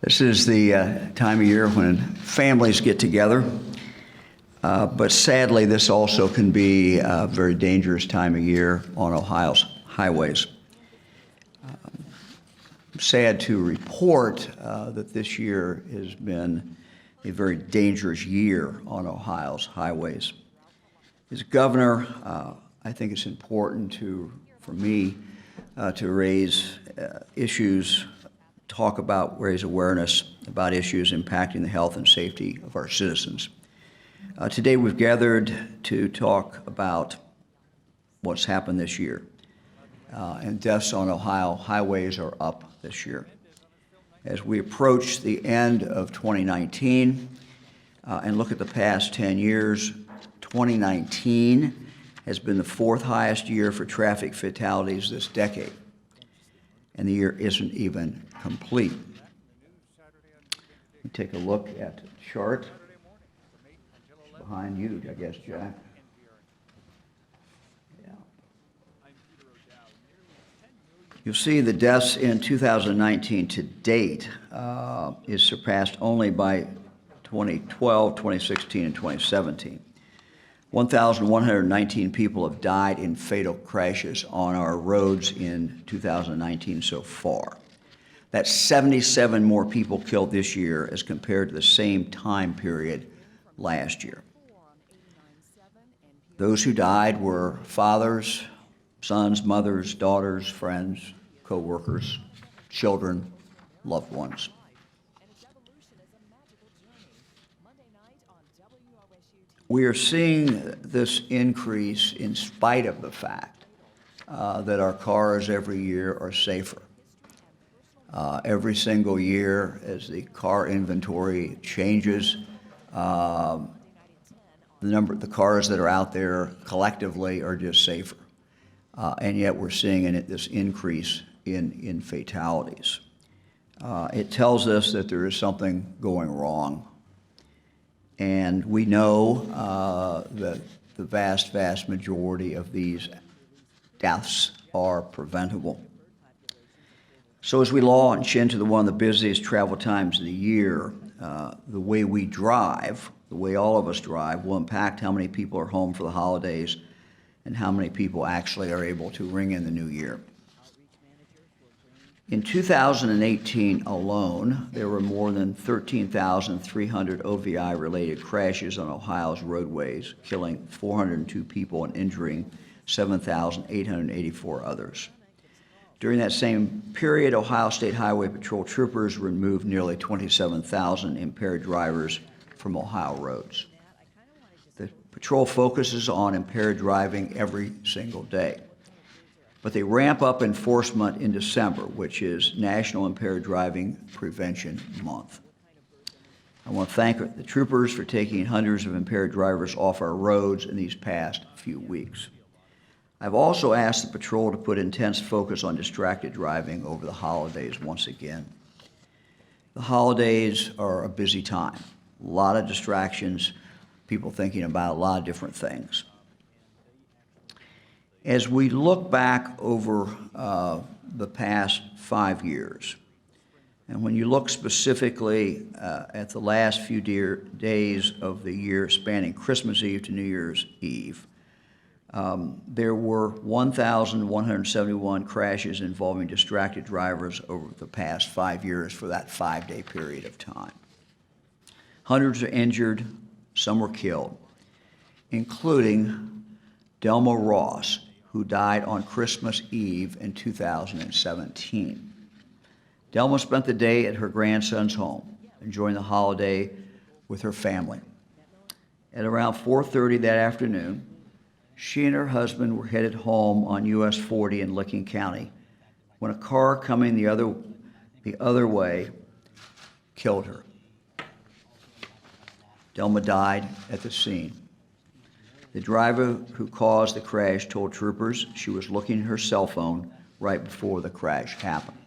This is the time of year when families get together, but sadly this also can be a very dangerous time of year on Ohio's highways. I'm sad to report that this year has been a very dangerous year on Ohio's highways. As governor, I think it's important for me to raise issues, raise awareness about issues impacting the health and safety of our citizens. Today we've gathered to talk about what's happened this year. And deaths on Ohio highways are up this year. As we approach the end of 2019 and look at the past 10 years, 2019 has been the fourth highest year for traffic fatalities this decade. And the year isn't even complete. We take a look at the chart behind you, I guess, Jack. Yeah. You'll see the deaths in 2019 to date is surpassed only by 2012, 2016, and 2017. 1,119 people have died in fatal crashes on our roads in 2019 so far. That's 77 more people killed this year as compared to the same time period last year. Those who died were fathers, sons, mothers, daughters, friends, co-workers, children, loved ones. We are seeing this increase in spite of the fact that our cars every year are safer. Every single year, as the car inventory changes, the cars that are out there collectively are just safer. And yet we're seeing this increase in fatalities. It tells us that there is something going wrong. And we know that the vast, vast majority of these deaths are preventable. So as we launch into one of the busiest travel times of the year, the way we drive, the way all of us drive, will impact how many people are home for the holidays and how many people actually are able to ring in the new year. In 2018 alone, there were more than 13,300 OVI-related crashes on Ohio's roadways, killing 402 people and injuring 7,884 others. During that same period, Ohio State Highway Patrol troopers removed nearly 27,000 impaired drivers from Ohio roads. The patrol focuses on impaired driving every single day. But they ramp up enforcement in December, which is National Impaired Driving Prevention Month. I want to thank the troopers for taking hundreds of impaired drivers off our roads in these past few weeks. I've also asked the patrol to put intense focus on distracted driving over the holidays once again. The holidays are a busy time, a lot of distractions, people thinking about a lot of different things. As we look back over the past 5 years, and when you look specifically at the last few days of the year spanning Christmas Eve to New Year's Eve, there were 1,171 crashes involving distracted drivers over the past 5 years for that 5-day period of time. Hundreds are injured, some were killed, including Delma Ross, who died on Christmas Eve in 2017. Delma spent the day at her grandson's home, enjoying the holiday with her family. At around 4:30 that afternoon, she and her husband were headed home on US 40 in Licking County when a car coming the other way killed her. Delma died at the scene. The driver who caused the crash told troopers she was looking at her cell phone right before the crash happened.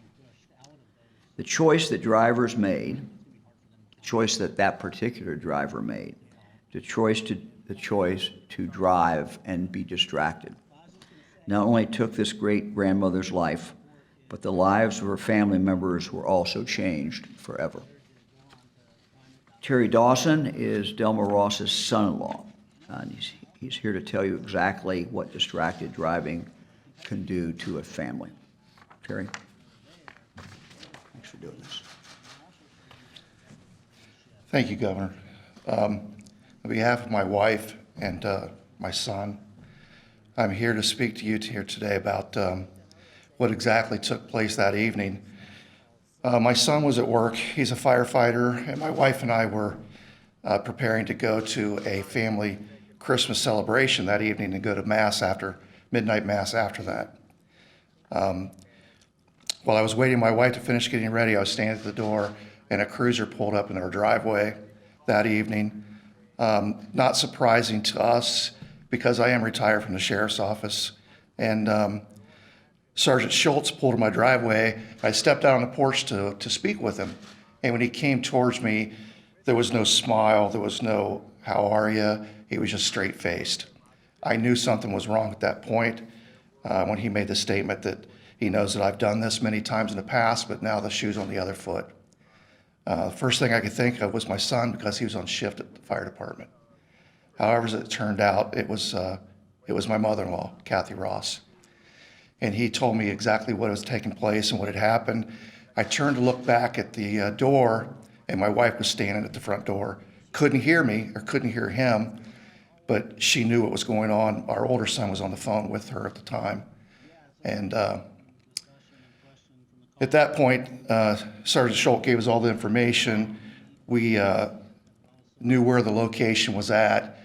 The choice that drivers made, the choice that particular driver made, the choice to drive and be distracted, not only took this great grandmother's life, but the lives of her family members were also changed forever. Terry Dawson is Delma Ross's son-in-law, and he's here to tell you exactly what distracted driving can do to a family. Terry, thanks for doing this. Thank you, Governor. On behalf of my wife and my son, I'm here to speak to you here today about what exactly took place that evening. My son was at work. He's a firefighter, and my wife and I were preparing to go to a family Christmas celebration that evening and go to midnight mass after that. While I was waiting my wife to finish getting ready, I was standing at the door, and a cruiser pulled up in our driveway that evening. Not surprising to us, because I am retired from the sheriff's office, and Sergeant Schultz pulled in my driveway. I stepped out on the porch to speak with him, and when he came towards me, there was no smile, there was no "how are you?" He was just straight-faced. I knew something was wrong at that point when he made the statement that he knows that I've done this many times in the past, but now the shoe's on the other foot. The first thing I could think of was my son, because he was on shift at the fire department. However, as it turned out, it was my mother-in-law, Kathy Ross. And he told me exactly what was taking place and what had happened. I turned to look back at the door, and my wife was standing at the front door. Couldn't hear me or couldn't hear him, but she knew what was going on. Our older son was on the phone with her at the time. And at that point, Sergeant Schultz gave us all the information. We knew where the location was at.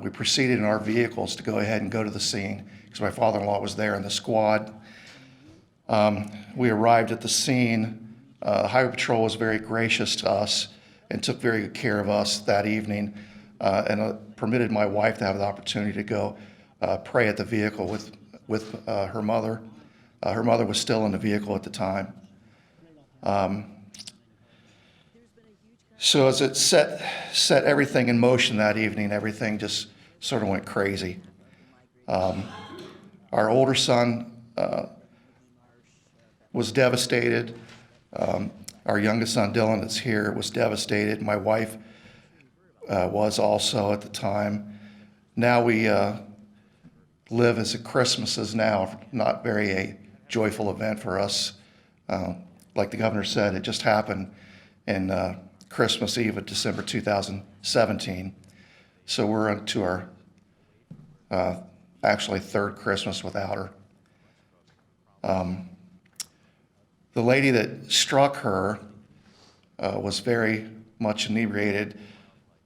We proceeded in our vehicles to go ahead and go to the scene because my father-in-law was there in the squad. We arrived at the scene. The Highway Patrol was very gracious to us and took very good care of us that evening, and permitted my wife to have the opportunity to go pray at the vehicle with her mother. Her mother was still in the vehicle at the time. So as it set everything in motion that evening, everything just sort of went crazy. Our older son was devastated. Our youngest son, Dylan, that's here, was devastated. My wife was also at the time. Now we live as a Christmas is now not very a joyful event for us. Like the governor said, it just happened in Christmas Eve of December 2017. So we're into our actually third Christmas without her. The lady that struck her was very much inebriated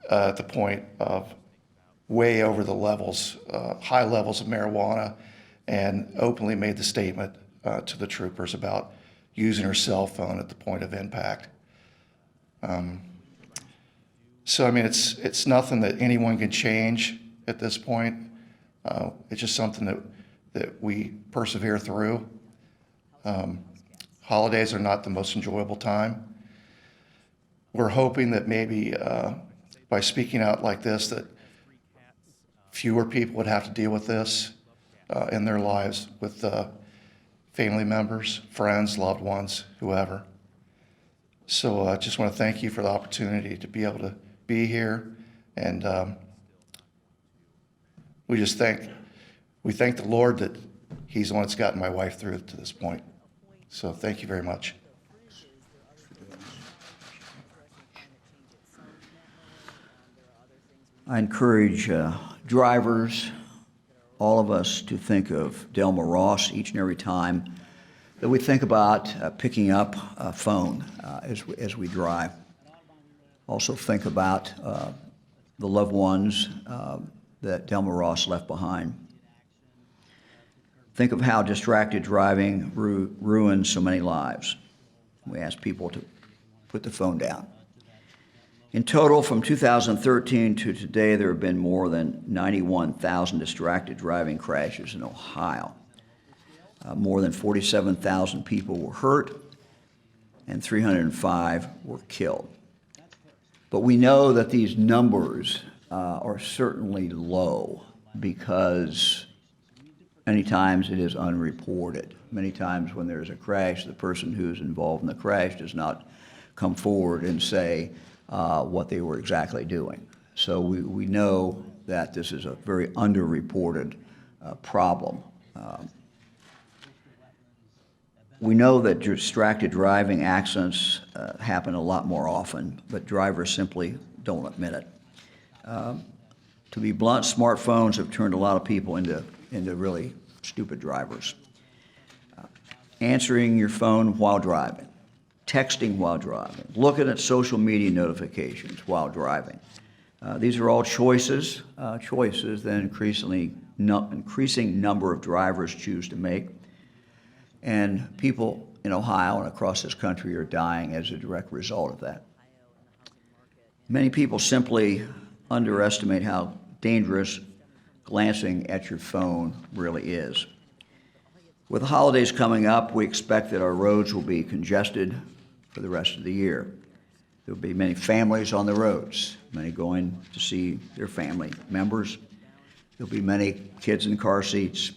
at the point of way over the levels, high levels of marijuana, and openly made the statement to the troopers about using her cell phone at the point of impact. So I mean, it's nothing that anyone can change at this point. It's just something that we persevere through. Holidays are not the most enjoyable time. We're hoping that maybe by speaking out like this, that fewer people would have to deal with this in their lives with family members, friends, loved ones, whoever. So I just want to thank you for the opportunity to be able to be here, and we thank the Lord that He's the one that's gotten my wife through to this point. So thank you very much. I encourage drivers, all of us, to think of Delma Ross each and every time that we think about picking up a phone as we drive. Also think about the loved ones that Delma Ross left behind. Think of how distracted driving ruins so many lives. We ask people to put the phone down. In total, from 2013 to today, there have been more than 91,000 distracted driving crashes in Ohio. More than 47,000 people were hurt, and 305 were killed. But we know that these numbers are certainly low because Many times it is unreported. Many times when there's a crash, the person who's involved in the crash does not come forward and say what they were exactly doing. So we know that this is a very underreported problem. We know that distracted driving accidents happen a lot more often, but drivers simply don't admit it. To be blunt, smartphones have turned a lot of people into really stupid drivers. Answering your phone while driving, texting while driving, looking at social media notifications while driving. These are all choices that increasing number of drivers choose to make. And people in Ohio and across this country are dying as a direct result of that. Many people simply underestimate how dangerous glancing at your phone really is. With the holidays coming up, we expect that our roads will be congested for the rest of the year. There will be many families on the roads, many going to see their family members. There'll be many kids in car seats.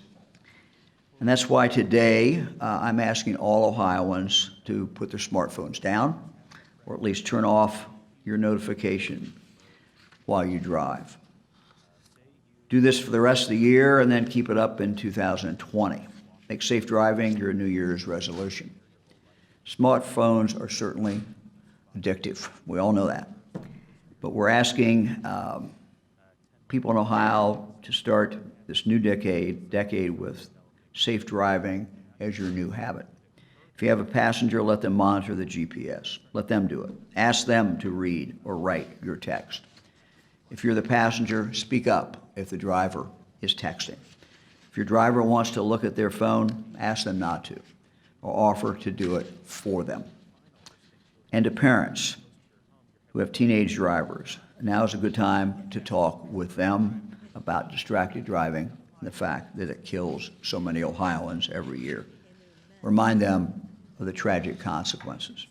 And that's why today I'm asking all Ohioans to put their smartphones down, or at least turn off your notification while you drive. Do this for the rest of the year and then keep it up in 2020. Make safe driving your New Year's resolution. Smartphones are certainly addictive. We all know that. But we're asking people in Ohio to start this new decade with safe driving as your new habit. If you have a passenger, let them monitor the GPS. Let them do it. Ask them to read or write your text. If you're the passenger, speak up if the driver is texting. If your driver wants to look at their phone, ask them not to, or offer to do it for them. And to parents who have teenage drivers, now is a good time to talk with them about distracted driving and the fact that it kills so many Ohioans every year. Remind them of the tragic consequences.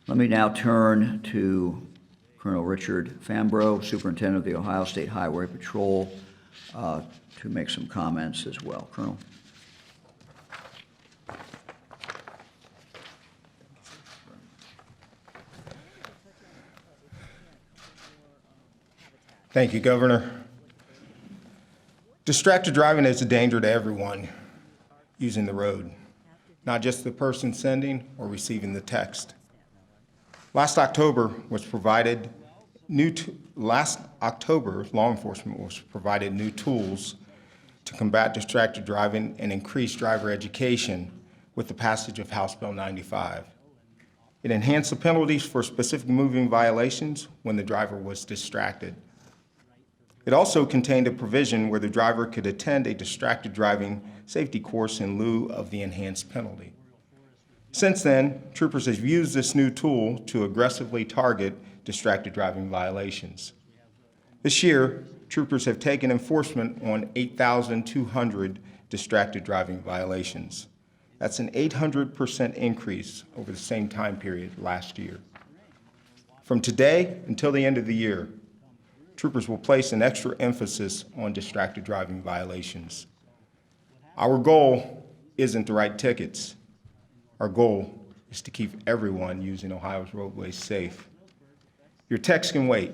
Let me now turn to Colonel Richard Fambro, Superintendent of the Ohio State Highway Patrol, to make some comments as well. Colonel. Thank you, Governor. Distracted driving is a danger to everyone using the road, not just the person sending or receiving the text. Last October, law enforcement was provided new tools to combat distracted driving and increase driver education with the passage of House Bill 95. It enhanced the penalties for specific moving violations when the driver was distracted. It also contained a provision where the driver could attend a distracted driving safety course in lieu of the enhanced penalty. Since then, troopers have used this new tool to aggressively target distracted driving violations. This year, troopers have taken enforcement on 8,200 distracted driving violations. That's an 800% increase over the same time period last year. From today until the end of the year, troopers will place an extra emphasis on distracted driving violations. Our goal isn't to write tickets. Our goal is to keep everyone using Ohio's roadways safe. Your text can wait.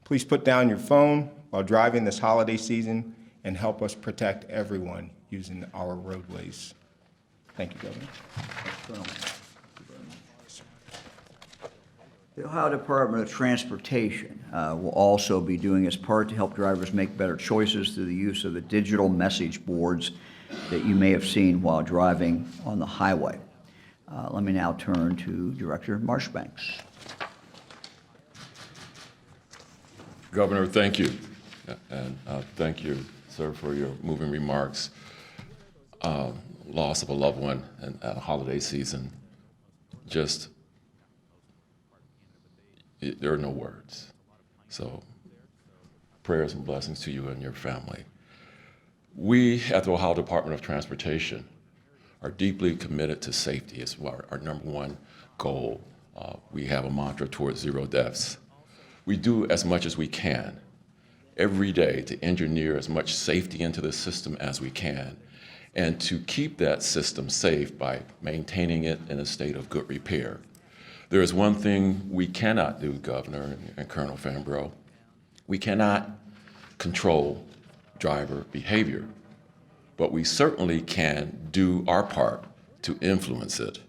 Please put down your phone while driving this holiday season and help us protect everyone using our roadways. Thank you, Governor. The Ohio Department of Transportation will also be doing its part to help drivers make better choices through the use of the digital message boards that you may have seen while driving on the highway. Let me now turn to Director Marshbanks. Governor, thank you. And thank you, sir, for your moving remarks. Loss of a loved one in a holiday season, just, there are no words. So prayers and blessings to you and your family. We at the Ohio Department of Transportation are deeply committed to safety. It's our number one goal. We have a mantra towards 0 deaths. We do as much as we can every day to engineer as much safety into the system as we can, and to keep that system safe by maintaining it in a state of good repair. There is one thing we cannot do, Governor and Colonel Fambro. We cannot control driver behavior, but we certainly can do our part to influence it.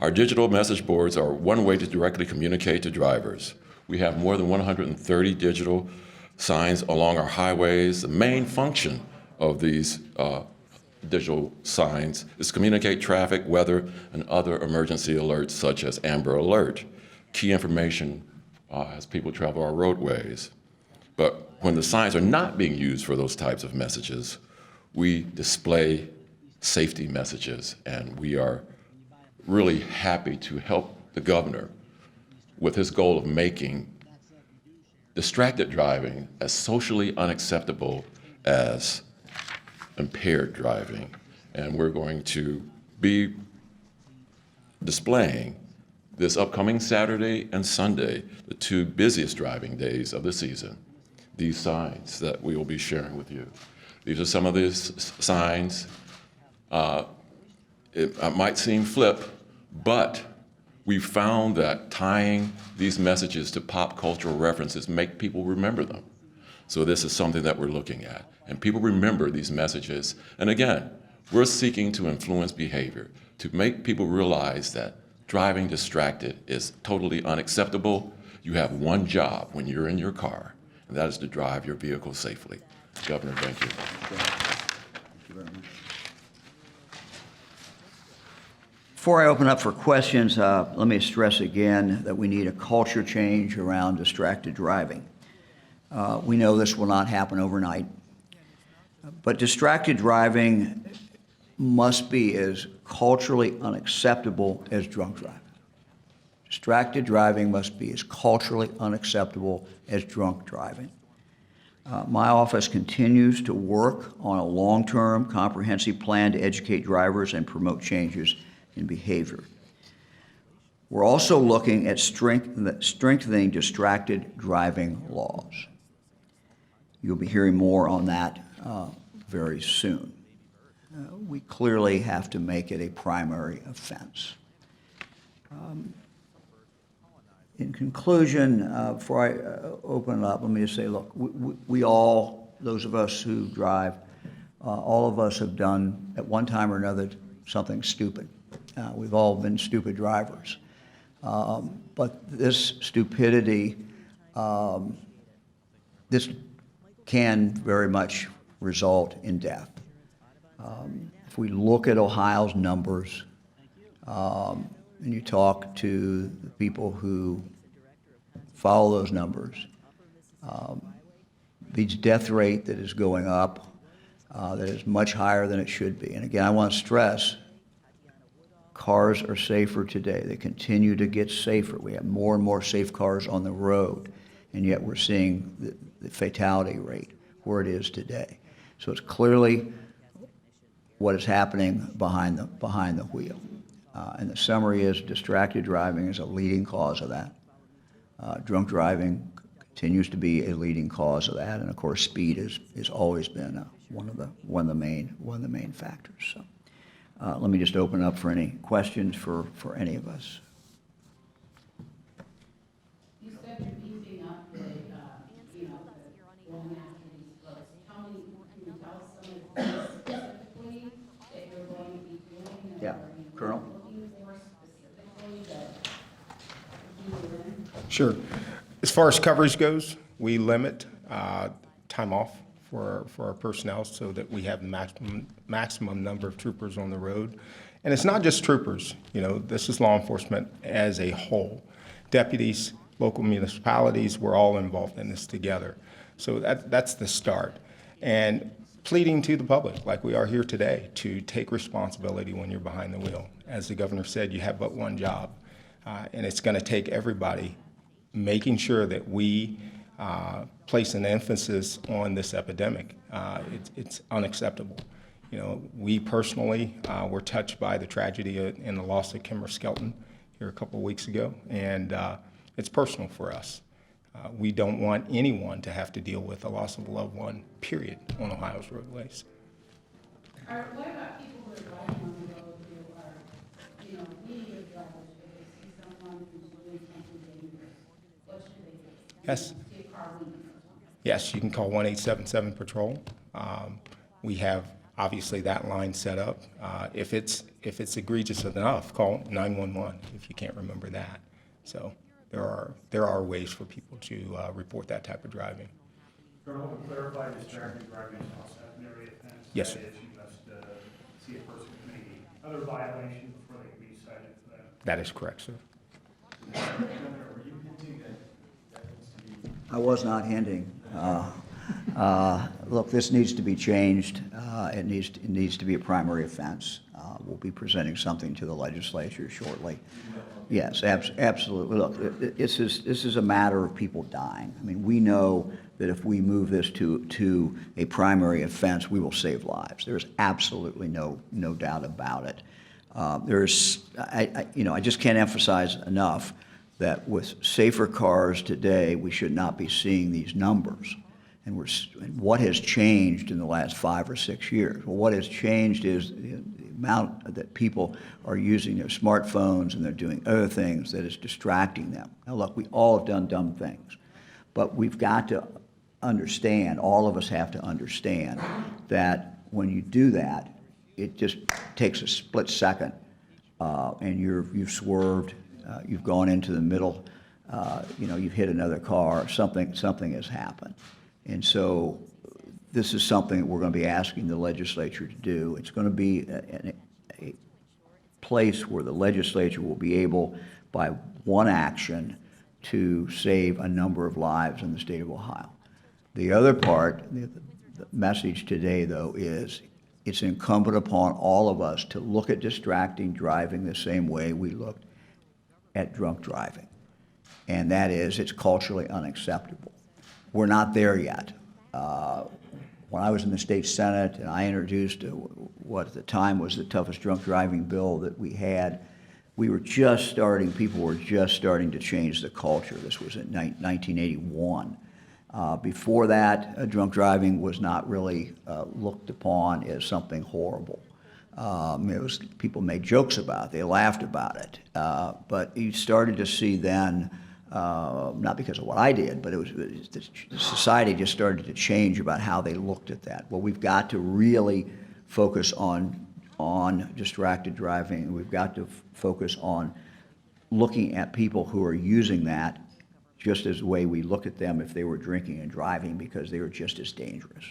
Our digital message boards are one way to directly communicate to drivers. We have more than 130 digital signs along our highways. The main function of these digital signs is to communicate traffic, weather, and other emergency alerts such as Amber Alert, key information as people travel our roadways. But when the signs are not being used for those types of messages, we display safety messages, and we are really happy to help the governor with his goal of making distracted driving as socially unacceptable as impaired driving. And we're going to be displaying this upcoming Saturday and Sunday, the two busiest driving days of the season, these signs that we will be sharing with you. These are some of these signs. It might seem flip, but we found that tying these messages to pop cultural references make people remember them. So this is something that we're looking at. And people remember these messages. And again, we're seeking to influence behavior, to make people realize that driving distracted is totally unacceptable. You have one job when you're in your car, and that is to drive your vehicle safely. Governor, thank you. Thank you very much. Before I open up for questions, let me stress again that we need a culture change around distracted driving. We know this will not happen overnight, but distracted driving must be as culturally unacceptable as drunk driving. Distracted driving must be as culturally unacceptable as drunk driving. My office continues to work on a long-term, comprehensive plan to educate drivers and promote changes in behavior. We're also looking at strengthening distracted driving laws. You'll be hearing more on that very soon. We clearly have to make it a primary offense. In conclusion, before I open it up, let me just say, look, we all, those of us who drive, all of us have done at one time or another something stupid. We've all been stupid drivers. But this stupidity, this can very much result in death. If we look at Ohio's numbers, and you talk to the people who follow those numbers, the death rate that is going up, that is much higher than it should be. And again, I want to stress, cars are safer today. They continue to get safer. We have more and more safe cars on the road, and yet we're seeing the fatality rate where it is today. So it's clearly what is happening behind the wheel. And the summary is distracted driving is a leading cause of that. Drunk driving continues to be a leading cause of that, and of course, speed has always been one of the main factors. So, let me just open up for any questions for any of us. You said you're beefing up the going after these folks. Can you tell us some of the things specifically that you're going to be doing? Yeah, Colonel. Looking for specifically that you win? Sure. As far as coverage goes, we limit time off for our personnel so that we have maximum number of troopers on the road. And it's not just troopers, this is law enforcement as a whole. Deputies, local municipalities, we're all involved in this together. So that's the start. And pleading to the public, like we are here today, to take responsibility when you're behind the wheel. As the governor said, you have but one job, and it's going to take everybody making sure that we place an emphasis on this epidemic. It's unacceptable. We personally were touched by the tragedy and the loss of Kimber Skelton here a couple of weeks ago, and it's personal for us. We don't want anyone to have to deal with the loss of a loved one, period, on Ohio's roadways. Or what about people who are driving on the road who are, you know, medium drivers, if they see someone who's doing something dangerous? What should they do? Yes. See a car leaving or something? Yes, you can call 1-877-PATROL. We have obviously that line set up. If it's egregious enough, call 911 if you can't remember that. So there are ways for people to report that type of driving. Colonel, to clarify, distracted driving is not a secondary offense. Yes, sir. That is, you must see a person committing other violations before they can be cited for that. That is correct, sir. I was not hinting. Look, this needs to be changed. It needs to be a primary offense. We'll be presenting something to the legislature shortly. Yes, absolutely. Look, this is a matter of people dying. I mean, we know that if we move this to a primary offense, we will save lives. There's absolutely no doubt about it. I just can't emphasize enough that with safer cars today, we should not be seeing these numbers. And what has changed in the last 5 or 6 years? Well, what has changed is the amount that people are using their smartphones and they're doing other things that is distracting them. Now, look, we all have done dumb things, but we've got to understand, all of us have to understand, that when you do that, it just takes a split second, and you've swerved, you've gone into the middle, you've hit another car, something has happened. And so this is something that we're going to be asking the legislature to do. It's going to be a place where the legislature will be able, by one action, to save a number of lives in the state of Ohio. The other part, the message today, though, is it's incumbent upon all of us to look at distracting driving the same way we looked at drunk driving. And that is, it's culturally unacceptable. We're not there yet. When I was in the state Senate and I introduced what at the time was the toughest drunk driving bill that we had, people were just starting to change the culture. This was in 1981. Before that, drunk driving was not really looked upon as something horrible. People made jokes about it, they laughed about it. But you started to see then, not because of what I did, but the society just started to change about how they looked at that. Well, we've got to really focus on distracted driving. We've got to focus on looking at people who are using that just as the way we look at them if they were drinking and driving, because they were just as dangerous.